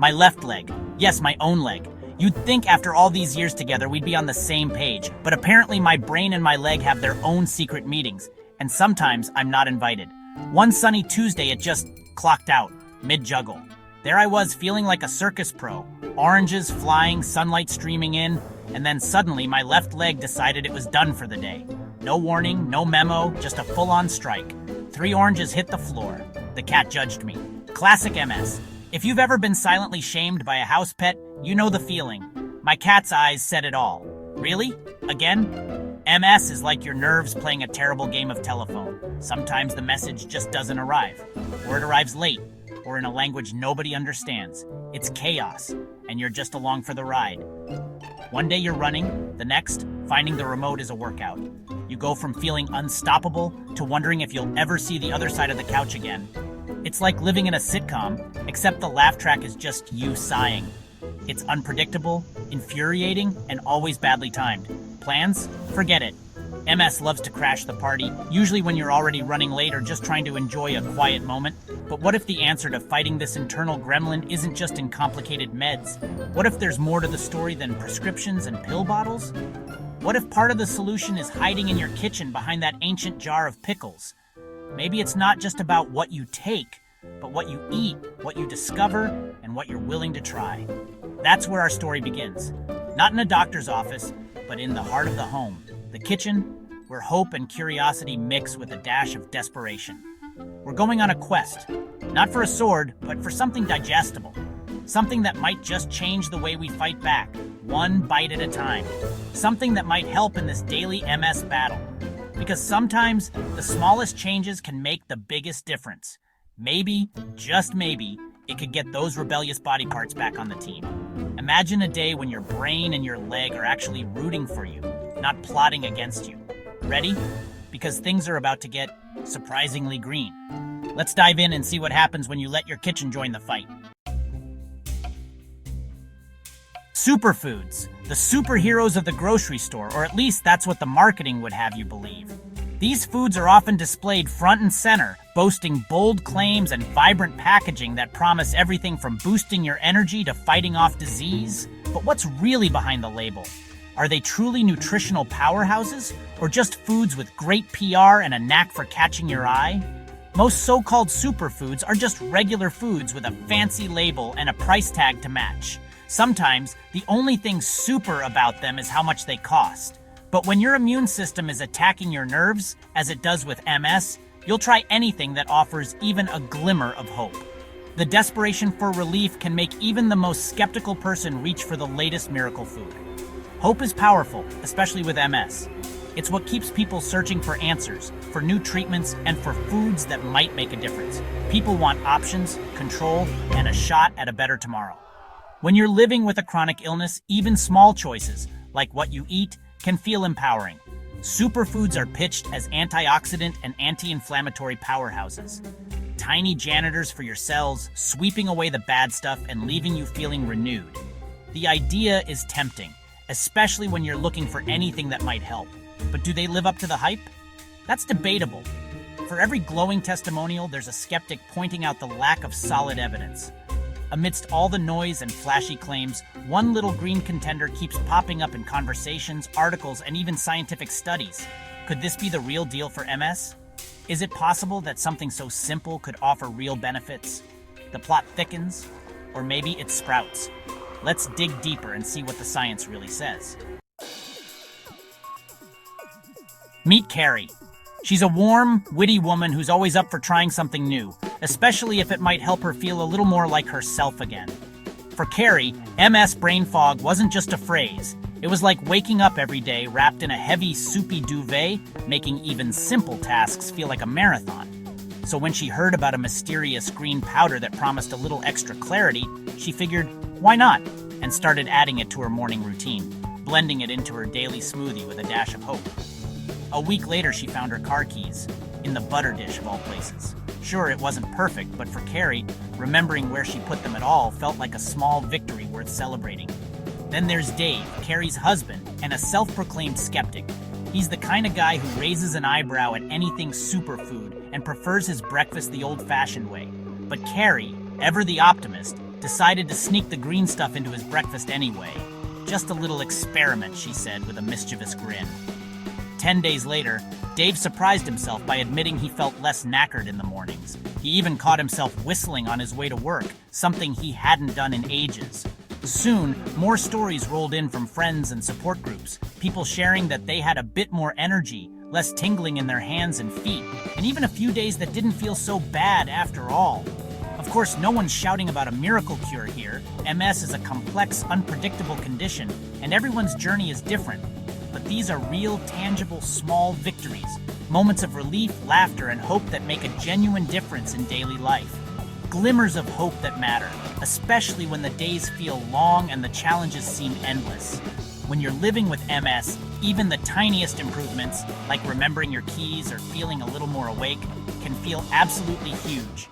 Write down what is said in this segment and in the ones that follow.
My left leg. Yes, my own leg. You'd think after all these years together we'd be on the same page, but apparently my brain and my leg have their own secret meetings, and sometimes I'm not invited. One sunny Tuesday it just clocked out, mid-juggle. There I was feeling like a circus pro, oranges flying, sunlight streaming in, and then suddenly my left leg decided it was done for the day. No warning, no memo, just a full-on strike. 3 oranges hit the floor. The cat judged me. Classic MS. If you've ever been silently shamed by a house pet, you know the feeling. My cat's eyes said it all. Really? Again? MS is like your nerves playing a terrible game of telephone. Sometimes the message just doesn't arrive, or it arrives late, or in a language nobody understands. It's chaos, and you're just along for the ride. One day you're running, the next, finding the remote is a workout. You go from feeling unstoppable to wondering if you'll ever see the other side of the couch again. It's like living in a sitcom, except the laugh track is just you sighing. It's unpredictable, infuriating, and always badly timed. Plans? Forget it. MS loves to crash the party, usually when you're already running late or just trying to enjoy a quiet moment. But what if the answer to fighting this internal gremlin isn't just in complicated meds? What if there's more to the story than prescriptions and pill bottles? What if part of the solution is hiding in your kitchen behind that ancient jar of pickles? Maybe it's not just about what you take, but what you eat, what you discover, and what you're willing to try. That's where our story begins. Not in a doctor's office, but in the heart of the home. The kitchen, where hope and curiosity mix with a dash of desperation. We're going on a quest, not for a sword, but for something digestible. Something that might just change the way we fight back, one bite at a time. Something that might help in this daily MS battle. Because sometimes the smallest changes can make the biggest difference. Maybe, just maybe, it could get those rebellious body parts back on the team. Imagine a day when your brain and your leg are actually rooting for you, not plotting against you. Ready? Because things are about to get surprisingly green. Let's dive in and see what happens when you let your kitchen join the fight. Superfoods, the superheroes of the grocery store, or at least that's what the marketing would have you believe. These foods are often displayed front and center, boasting bold claims and vibrant packaging that promise everything from boosting your energy to fighting off disease. But what's really behind the label? Are they truly nutritional powerhouses, or just foods with great PR and a knack for catching your eye? Most so-called superfoods are just regular foods with a fancy label and a price tag to match. Sometimes, the only thing super about them is how much they cost. But when your immune system is attacking your nerves, as it does with MS, you'll try anything that offers even a glimmer of hope. The desperation for relief can make even the most skeptical person reach for the latest miracle food. Hope is powerful, especially with MS. It's what keeps people searching for answers, for new treatments, and for foods that might make a difference. People want options, control, and a shot at a better tomorrow. When you're living with a chronic illness, even small choices, like what you eat, can feel empowering. Superfoods are pitched as antioxidant and anti-inflammatory powerhouses. Tiny janitors for your cells, sweeping away the bad stuff and leaving you feeling renewed. The idea is tempting, especially when you're looking for anything that might help. But do they live up to the hype? That's debatable. For every glowing testimonial, there's a skeptic pointing out the lack of solid evidence. Amidst all the noise and flashy claims, one little green contender keeps popping up in conversations, articles, and even scientific studies. Could this be the real deal for MS? Is it possible that something so simple could offer real benefits? The plot thickens, or maybe it sprouts. Let's dig deeper and see what the science really says. Meet Carrie. She's a warm, witty woman who's always up for trying something new, especially if it might help her feel a little more like herself again. For Carrie, MS brain fog wasn't just a phrase. It was like waking up every day wrapped in a heavy, soupy duvet, making even simple tasks feel like a marathon. So when she heard about a mysterious green powder that promised a little extra clarity, she figured, why not? And started adding it to her morning routine, blending it into her daily smoothie with a dash of hope. A week later, she found her car keys, in the butter dish of all places. Sure, it wasn't perfect, but for Carrie, remembering where she put them at all felt like a small victory worth celebrating. Then there's Dave, Carrie's husband, and a self-proclaimed skeptic. He's the kind of guy who raises an eyebrow at anything superfood and prefers his breakfast the old-fashioned way. But Carrie, ever the optimist, decided to sneak the green stuff into his breakfast anyway. Just a little experiment, she said with a mischievous grin. 10 days later, Dave surprised himself by admitting he felt less knackered in the mornings. He even caught himself whistling on his way to work, something he hadn't done in ages. Soon, more stories rolled in from friends and support groups, people sharing that they had a bit more energy, less tingling in their hands and feet, and even a few days that didn't feel so bad after all. Of course, no one's shouting about a miracle cure here. MS is a complex, unpredictable condition, and everyone's journey is different. But these are real, tangible, small victories, moments of relief, laughter, and hope that make a genuine difference in daily life. Glimmers of hope that matter, especially when the days feel long and the challenges seem endless. When you're living with MS, even the tiniest improvements, like remembering your keys or feeling a little more awake, can feel absolutely huge.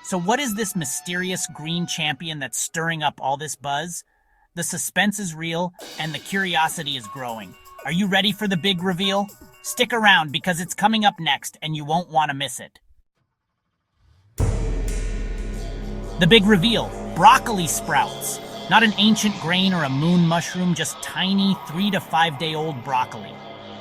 So what is this mysterious green champion that's stirring up all this buzz? The suspense is real, and the curiosity is growing. Are you ready for the big reveal? Stick around because it's coming up next and you won't want to miss it. The big reveal, broccoli sprouts. Not an ancient grain or a moon mushroom, just tiny 3 to 5 day old broccoli.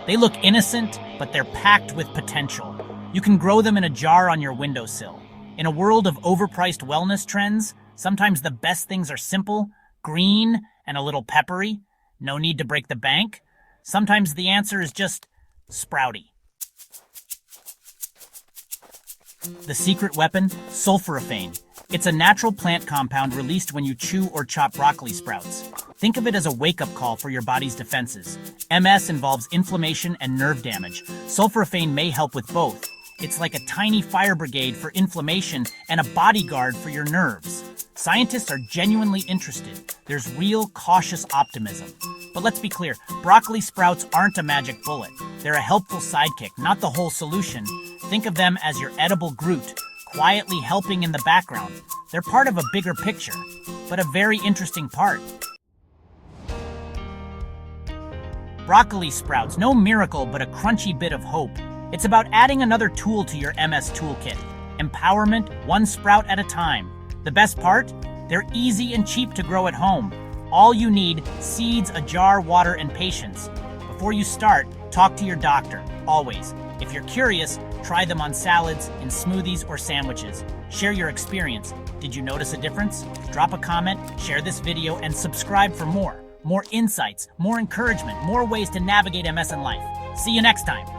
They look innocent, but they're packed with potential. You can grow them in a jar on your windowsill. In a world of overpriced wellness trends, sometimes the best things are simple, green, and a little peppery. No need to break the bank. Sometimes the answer is just sprouty. The secret weapon, sulforaphane. It's a natural plant compound released when you chew or chop broccoli sprouts. Think of it as a wake-up call for your body's defenses. MS involves inflammation and nerve damage. Sulforaphane may help with both. It's like a tiny fire brigade for inflammation and a bodyguard for your nerves. Scientists are genuinely interested. There's real cautious optimism. But let's be clear, broccoli sprouts aren't a magic bullet. They're a helpful sidekick, not the whole solution. Think of them as your edible Groot, quietly helping in the background. They're part of a bigger picture, but a very interesting part. Broccoli sprouts, no miracle, but a crunchy bit of hope. It's about adding another tool to your MS toolkit. Empowerment, one sprout at a time. The best part? They're easy and cheap to grow at home. All you need, seeds, a jar, water, and patience. Before you start, talk to your doctor, always. If you're curious, try them on salads, in smoothies, or sandwiches. Share your experience. Did you notice a difference? Drop a comment, share this video, and subscribe for more. More insights, more encouragement, more ways to navigate MS in life. See you next time.